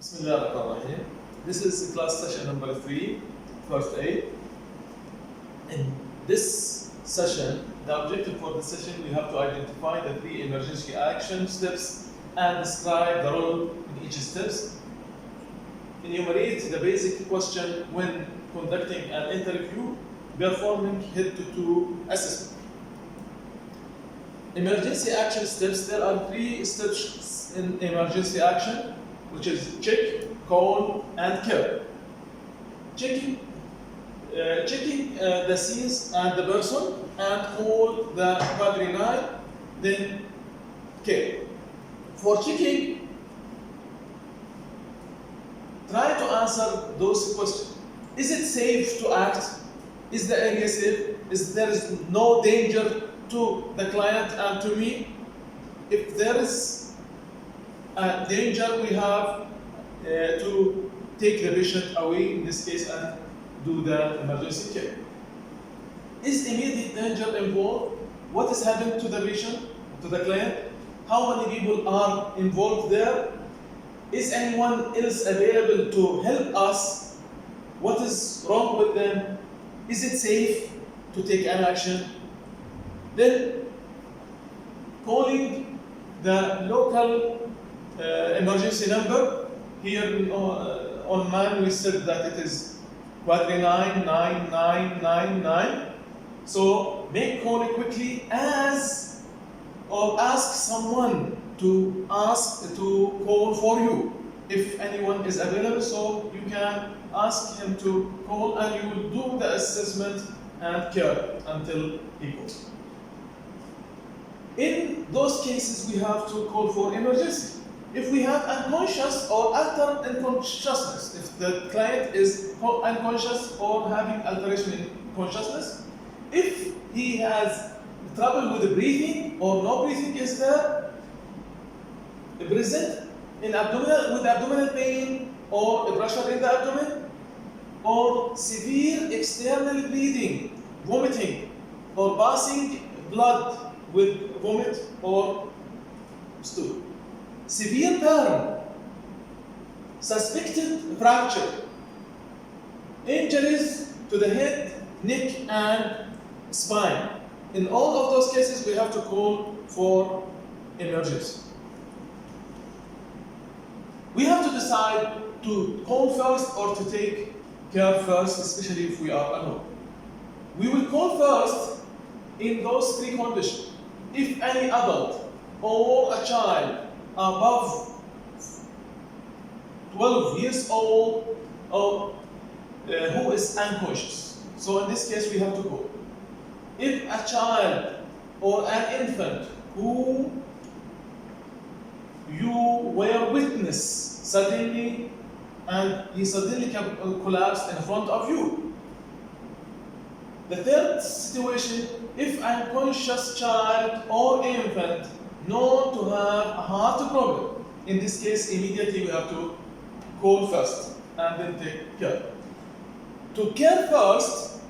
Bismillahirrahmanirrahim. This is class session number 3, first aid. In this session, the objective for this session, we have to identify the 3 emergency action steps and describe the role in each steps. Enumerate the basic question when conducting an interview, performing head-to-toe assessment. Emergency action steps, there are 3 steps in emergency action, which is check, call, and care. Checking the scenes and the person, and call the quadrille, then care. For checking, try to answer those questions. Is it safe to act? Is the area safe? There is no danger to the client and to me? If there is a danger, we have to take the patient away in this case and do the emergency care. Is immediate danger involved? What is happening to the patient, to the client? How many people are involved there? Is anyone else available to help us? What is wrong with them? Is it safe to take an action? Then calling the local emergency number. Here on man we said that it is quadrille 9999. So make call quickly or ask someone to call for you if anyone is available. So you can ask him to call and you will do the assessment and care until he calls. In those cases, we have to call for emergency. If we have unconscious or altered in consciousness, if the client is unconscious or having alteration in consciousness, if he has trouble with breathing or no breathing is there, present in abdominal pain or pressure in the abdomen, or severe external bleeding, vomiting, or passing blood with vomit or stool. Severe burn, suspected fracture, injuries to the head, neck, and spine. In all of those cases, we have to call for emergency. We have to decide to call first or to take care first, especially if we are alone. We will call first in those 3 conditions. If any adult or a child above 12 years old or who is unconscious. So in this case, we have to go. If a child or an infant who you were witness suddenly and he suddenly collapsed in front of you. The third situation, if an unconscious child or infant known to have a heart problem, in this case, immediately we have to call first and then take care. To care first,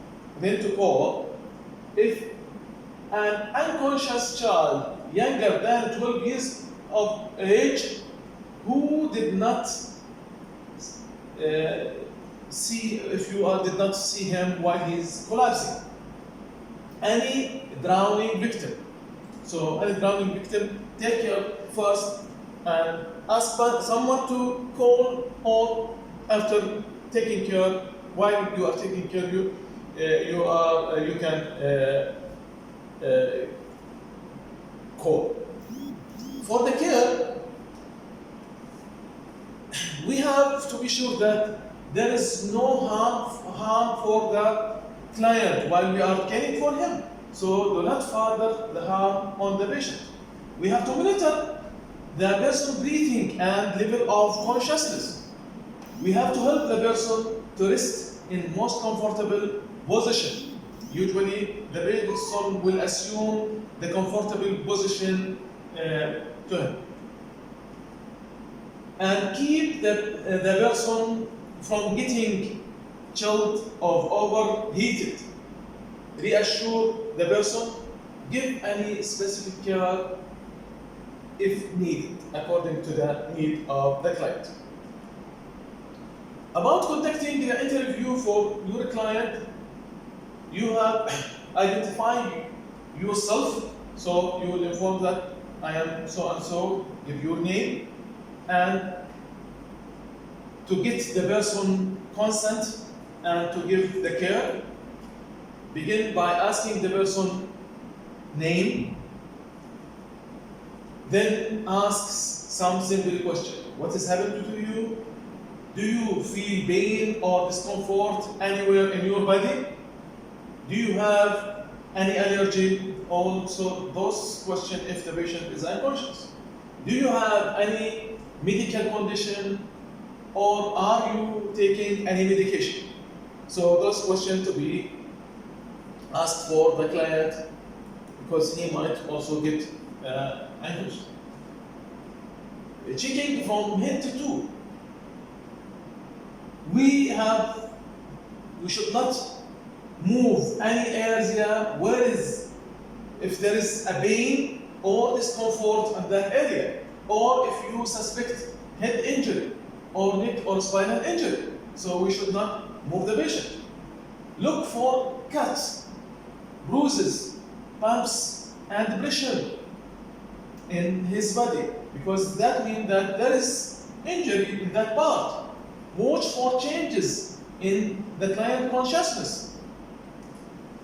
then to call. If an unconscious child younger than 12 years of age who did not did not see him while he's collapsing. Any drowning victim. So any drowning victim, take care first and ask someone to call, or after taking care, while you are taking care, you can call. For the care, we have to be sure that there is no harm for the client while we are caring for him. So do not further the harm on the patient. We have to monitor the person breathing and level of consciousness. We have to help the person to rest in most comfortable position. Usually the person will assume the comfortable position to him. And keep the person from getting chilled or overheated. Reassure the person, give any specific care if needed, according to the need of the client. About conducting the interview for your client, you have identified yourself, so you will inform that I am so and so, give your name, and to get the person consent and to give the care, begin by asking the person name, then asks some simple question. What is happening to you? Do you feel pain or discomfort anywhere in your body? Do you have any allergy? Also, those questions if the patient is unconscious. Do you have any medical condition or are you taking any medication? So those questions to be asked for the client because he might also get unconscious. Checking from head to toe. We should not move any area if there is a pain or discomfort in that area, or if you suspect head injury or neck or spinal injury. So we should not move the patient. Look for cuts, bruises, bumps, and pressure in his body, because that means that there is injury in that part. Watch for changes in the client consciousness.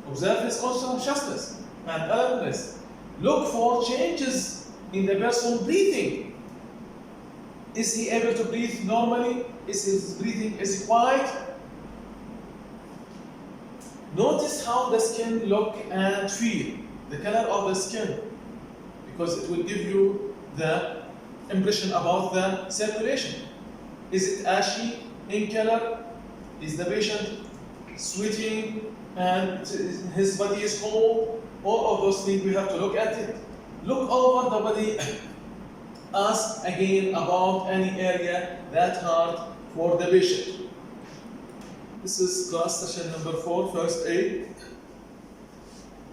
Observe his consciousness and alertness. Look for changes in the person breathing. Is he able to breathe normally? Is his breathing quiet? Notice how the skin look and feel, the color of the skin, because it will give you the impression about the circulation. Is it ashy in color? Is the patient sweating and his body is cold? All of those things we have to look at it. Look over the body. Ask again about any area that hard for the patient. This is class session number 4, first aid.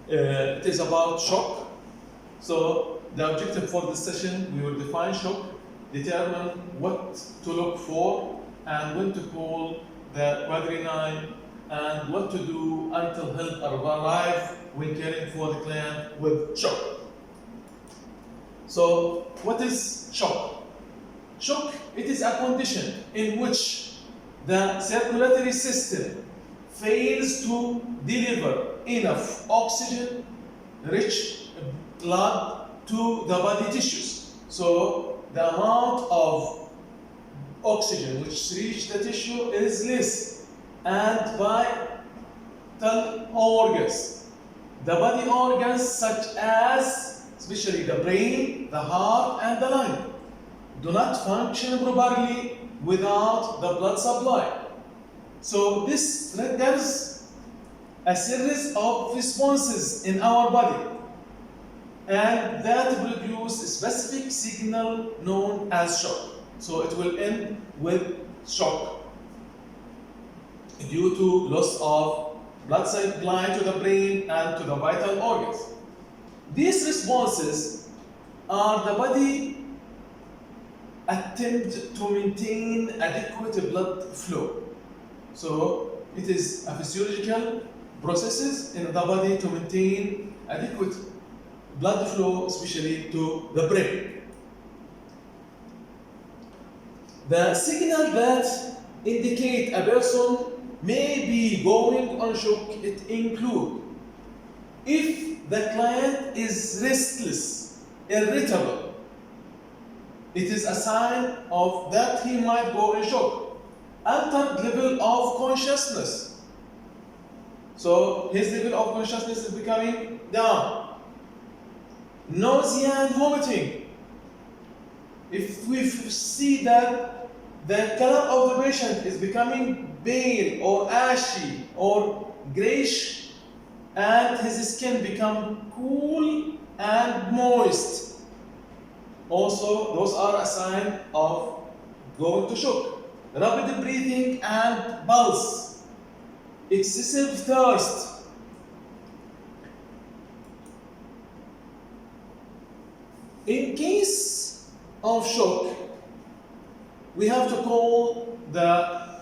It is about shock. So the objective for this session, we will define shock, determine what to look for, and when to call the quadrenine, and what to do until help arrive when caring for the client with shock. So, what is shock? Shock, it is a condition in which the circulatory system fails to deliver enough oxygen-rich blood to the body tissues. So, the amount of oxygen which reaches the tissue is less, and vital organs, the body organs such as especially the brain, the heart, and the lung, do not function properly without the blood supply. So this triggers a series of responses in our body, and that produce a specific signal known as shock. So it will end with shock due to loss of blood supply to the brain and to the vital organs. These responses are the body attempt to maintain adequate blood flow. So it is a physiological processes in the body to maintain adequate blood flow, especially to the brain. The signal that indicate a person may be going on shock, it include if the client is restless, irritable, it is a sign of that he might go in shock. Altered level of consciousness. So his level of consciousness is becoming down. Nausea and vomiting. If we see that the color of the patient is becoming pale or ashy or grayish, and his skin become cool and moist, also those are a sign of going to shock. Rapid breathing and pulse, excessive thirst, in case of shock, we have to call the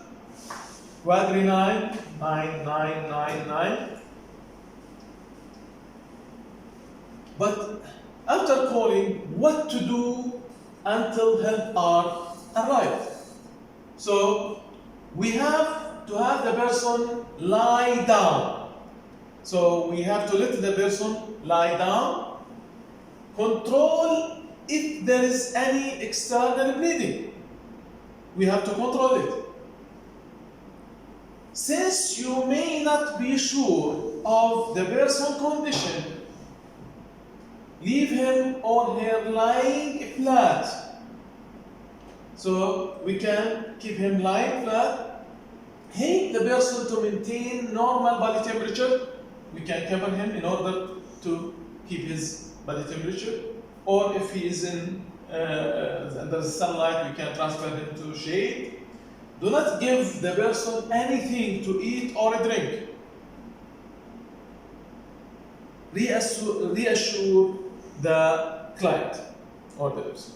quadrinine 9999. But after calling, what to do until help are arrived? So we have to have the person lie down. So we have to let the person lie down, control if there is any external bleeding. We have to control it. Since you may not be sure of the person's condition, leave him or her lying flat. So we can keep him lying flat, help the person to maintain normal body temperature. We can cover him in order to keep his body temperature, or if he is in under the sunlight, we can transfer him to shade. Do not give the person anything to eat or drink. Reassure the client or the person.